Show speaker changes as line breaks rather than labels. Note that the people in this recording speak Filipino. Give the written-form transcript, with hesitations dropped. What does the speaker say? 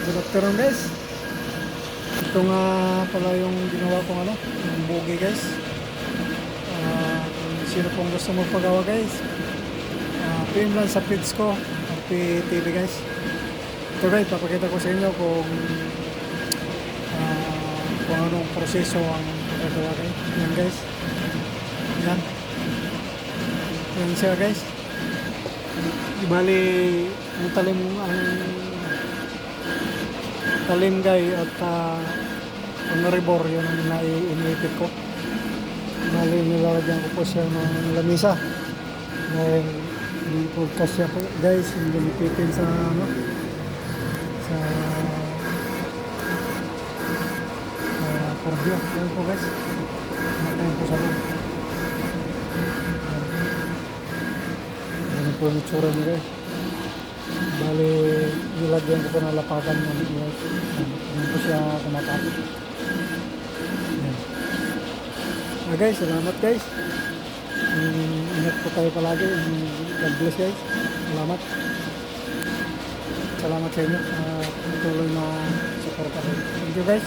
Good afternoon guys. Ito nga pala yung ginawa kong yung bugi guys. Kung sino pong gusto magpagawa guys, PM lang sa page ko, RP TV guys. Ito guys, papakita ko sa inyo kung anong proseso ang pagkagawa guys. Yan guys. Yan. Yan siya guys. Ibali ang talim guys at ang rebor yun ang iniipit ko. Bali nilalagyan ko po siya ng lamisa dahil hindi po kasya po guys, hindi nipitin sa sa pordyo. Yan po guys, nakain po sa loob. Yan po yung itsura niya guys. Bali nilagyan ko po ng lapagan ng guys. Yan po siya kumakapit. Guys, salamat guys. Ingat po tayo palagi. God bless guys. Salamat. Salamat sa inyo. Patuloy na suporta. Thank you guys.